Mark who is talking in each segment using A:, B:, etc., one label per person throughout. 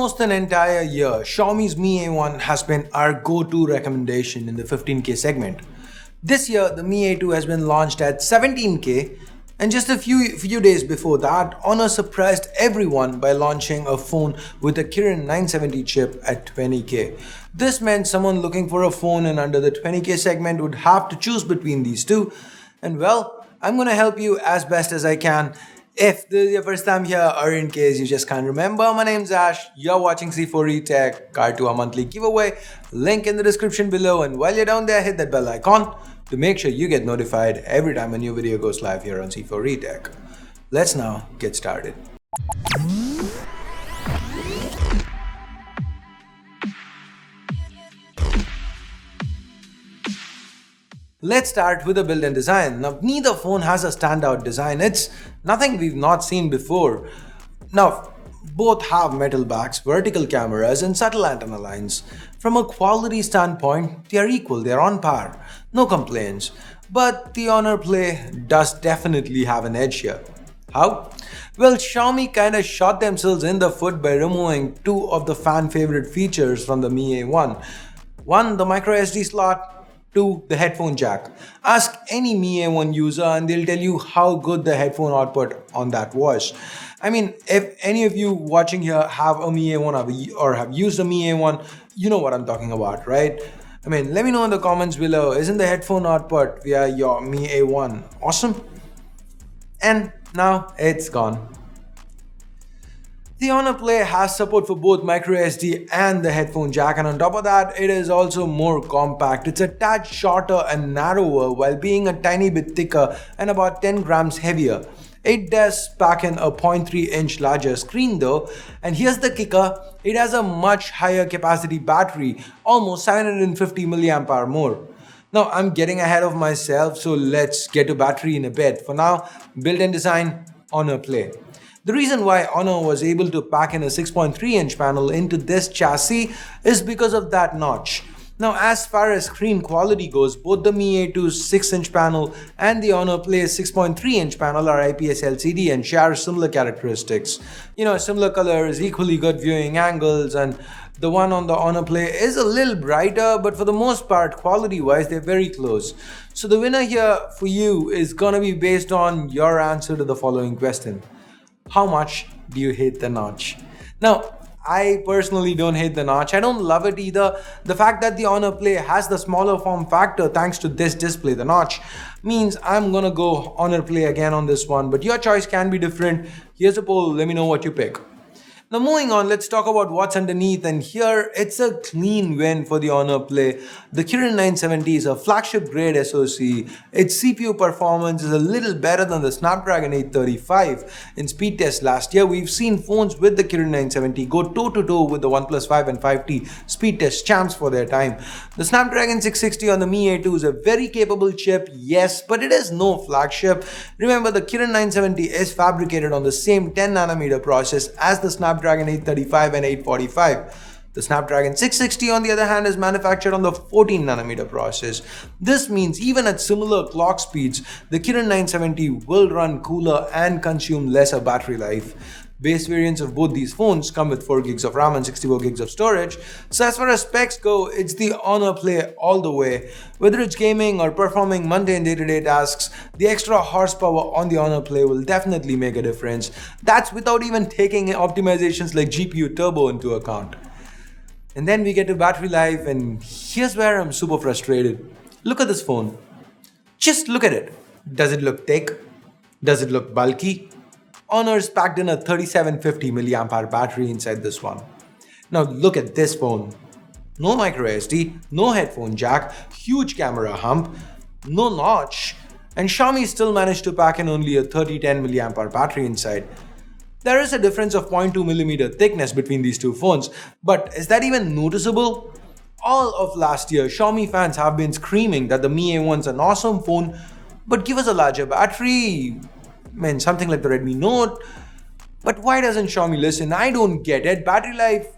A: almost an entire year, Xiaomi's Mi A1 has been our go-to recommendation in the 15K segment. This year, the Mi A2 has been launched at 17K, and just a few days before that, Honor surprised everyone by launching a phone with a Kirin 970 chip at 20K. This meant someone looking for a phone in under the 20K segment would have to choose between these two, and well, I'm gonna help you as best as I can. If this is your first time here, or in case you just can't remember, my name's Ash, you're watching C4E Tech, card to our monthly giveaway, link in the description below, and while you're down there, hit that bell icon to make sure you get notified every time a new video goes live here on C4E Tech. Let's now get started. Let's start with the build and design. Now, neither phone has a standout design. It's nothing we've not seen before. Now, both have metal backs, vertical cameras, and subtle antenna lines. From a quality standpoint, they are equal, they are on par. No complaints. But the Honor Play does definitely have an edge here. How? Well, Xiaomi kinda shot themselves in the foot by removing two of the fan favorite features from the Mi A1. One, the micro SD slot. 2. The headphone jack. Ask any Mi A1 user and they'll tell you how good the headphone output on that was. I mean, if any of you watching here have a Mi A1 or have used a Mi A1, you know what I'm talking about, right? I mean, let me know in the comments below, isn't the headphone output via your Mi A1 awesome? And now it's gone. The Honor Play has support for both microSD and the headphone jack, and on top of that, it is also more compact. It's a tad shorter and narrower while being a tiny bit thicker and about 10 grams heavier. It does pack in a 0.3-inch larger screen though, and here's the kicker, it has a much higher capacity battery, almost 750 mAh more. Now I'm getting ahead of myself, so let's get to battery in a bit. For now, build and design, Honor Play. The reason why Honor was able to pack in a 6.3-inch panel into this chassis is because of that notch. Now, as far as screen quality goes, both the Mi A2's 6-inch panel and the Honor Play's 6.3-inch panel are IPS LCD and share similar characteristics. You know, similar colors, equally good viewing angles, and the one on the Honor Play is a little brighter, but for the most part, quality-wise, they're very close. So the winner here for you is gonna be based on your answer to the following question. How much do you hate the notch? Now, I personally don't hate the notch. I don't love it either. The fact that the Honor Play has the smaller form factor thanks to this display, the notch, means I'm gonna go Honor Play again on this one, but your choice can be different. Here's a poll, let me know what you pick. Now moving on, let's talk about what's underneath, and here it's a clean win for the Honor Play. The Kirin 970 is a flagship grade SoC. Its CPU performance is a little better than the Snapdragon 835. In speed tests last year, we've seen phones with the Kirin 970 go toe-to-toe with the OnePlus 5 and 5T speed test champs for their time. The Snapdragon 660 on the Mi A2 is a very capable chip, yes, but it is no flagship. Remember, the Kirin 970 is fabricated on the same 10nm process as the Snapdragon 835 and 845. The Snapdragon 660 on the other hand is manufactured on the 14nm process. This means even at similar clock speeds, the Kirin 970 will run cooler and consume lesser battery life. Base variants of both these phones come with 4GB of RAM and 64GB of storage, so as far as specs go, it's the Honor Play all the way. Whether it's gaming or performing mundane day-to-day tasks, the extra horsepower on the Honor Play will definitely make a difference. That's without even taking optimizations like GPU turbo into account. And then we get to battery life, and here's where I'm super frustrated. Look at this phone. Just look at it. Does it look thick? Does it look bulky? Honor's packed in a 3750 mAh battery inside this one. Now look at this phone. No micro SD, no headphone jack, huge camera hump, no notch, and Xiaomi still managed to pack in only a 3010 mAh battery inside. There is a difference of 0.2mm thickness between these two phones, but is that even noticeable? All of last year, Xiaomi fans have been screaming that the Mi A1's an awesome phone, but give us a larger battery. Something like the Redmi Note. But why doesn't Xiaomi listen? I don't get it. Battery life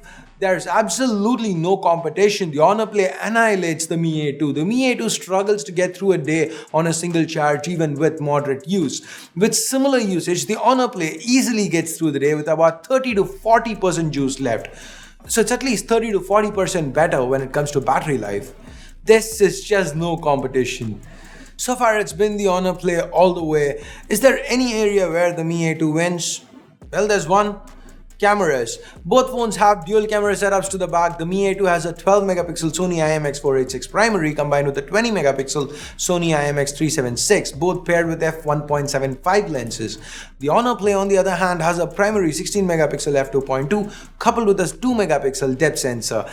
A: There's absolutely no competition. The Honor Play annihilates the Mi A2. The Mi A2 struggles to get through a day on a single charge even with moderate use. With similar usage, the Honor Play easily gets through the day with about 30 to 40% juice left. So it's at least 30 to 40% better when it comes to battery life. This is just no competition. So far it's been the Honor Play all the way. Is there any area where the Mi A2 wins? Well, there's one. Cameras. Both phones have dual camera setups to the back. The Mi A2 has a 12 megapixel Sony IMX486 primary combined with a 20 megapixel Sony IMX376, both paired with f1.75 lenses. The Honor Play, on the other hand, has a primary 16 megapixel f2.2 coupled with a 2 megapixel depth sensor.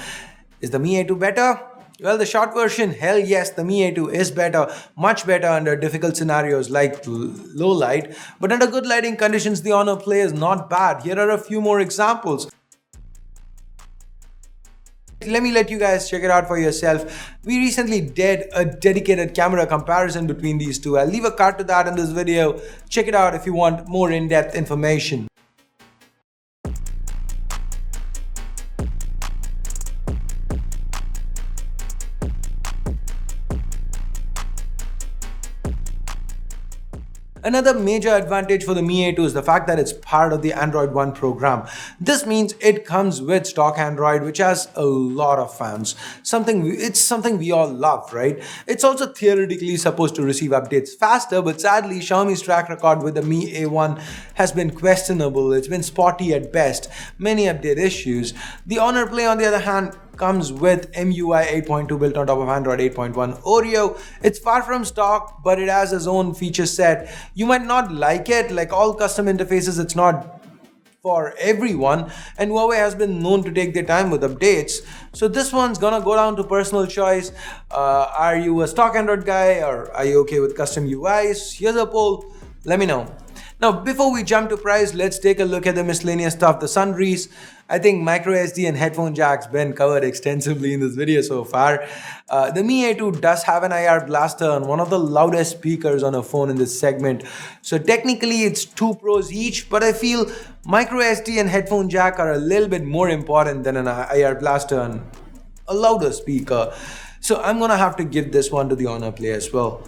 A: Is the Mi A2 better? Well, the short version, hell yes, the Mi A2 is better, much better under difficult scenarios like low light, but under good lighting conditions, the Honor Play is not bad. Here are a few more examples. Let me let you guys check it out for yourself. We recently did a dedicated camera comparison between these two. I'll leave a card to that in this video. Check it out if you want more in-depth information. Another major advantage for the Mi A2 is the fact that it's part of the Android One program. This means it comes with stock Android, which has a lot of fans. It's something we all love, right? It's also theoretically supposed to receive updates faster, but sadly, Xiaomi's track record with the Mi A1 has been questionable. It's been spotty at best, many update issues. The Honor Play, on the other hand, comes with MUI 8.2 built on top of Android 8.1 Oreo. It's far from stock, but it has its own feature set. You might not like it, like all custom interfaces, it's not for everyone, and Huawei has been known to take their time with updates. So this one's gonna go down to personal choice. Are you a stock Android guy, or are you okay with custom UIs? Here's a poll, let me know. Now, before we jump to price, let's take a look at the miscellaneous stuff. The sundries, I think micro SD and headphone jacks been covered extensively in this video so far. The Mi A2 does have an IR blaster and one of the loudest speakers on a phone in this segment. So technically it's 2 pros each, but I feel micro SD and headphone jack are a little bit more important than an IR blaster and a louder speaker. So I'm gonna have to give this one to the Honor Play as well.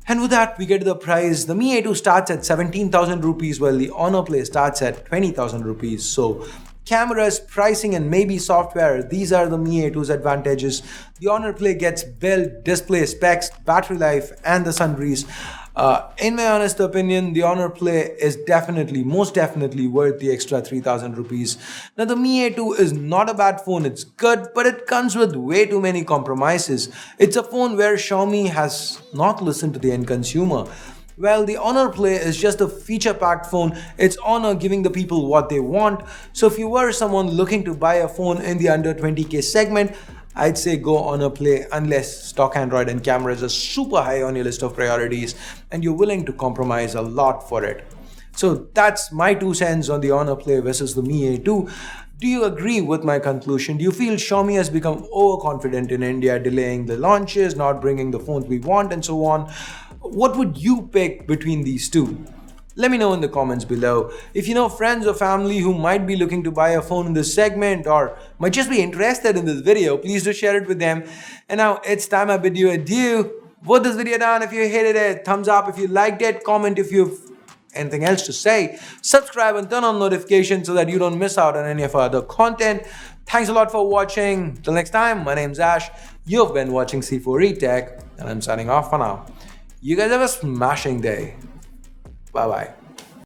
A: And with that, we get to the price. The Mi A2 starts at 17,000 rupees, while the Honor Play starts at 20,000 rupees. So cameras, pricing, and maybe software, these are the Mi A2's advantages. The Honor Play gets built, display specs, battery life, and the sundries. In my honest opinion, the Honor Play is most definitely worth the extra 3,000 rupees. Now, the Mi A2 is not a bad phone, it's good, but it comes with way too many compromises. It's a phone where Xiaomi has not listened to the end consumer. Well, the Honor Play is just a feature-packed phone. It's Honor giving the people what they want. So if you were someone looking to buy a phone in the under 20k segment, I'd say go Honor Play, unless stock Android and cameras are super high on your list of priorities and you're willing to compromise a lot for it. So that's my 2 cents on the Honor Play versus the Mi A2. Do you agree with my conclusion? Do you feel Xiaomi has become overconfident in India, delaying the launches, not bringing the phones we want, and so on? What would you pick between these two? Let me know in the comments below. If you know friends or family who might be looking to buy a phone in this segment or might just be interested in this video, please do share it with them. And now it's time I bid you adieu. Vote this video down if you hated it, thumbs up if you liked it, comment if you've anything else to say, subscribe and turn on notifications so that you don't miss out on any of our other content. Thanks a lot for watching. Till next time, my name's Ash. You've been watching C4E Tech, and I'm signing off for now. You guys have a smashing day. Bye-bye.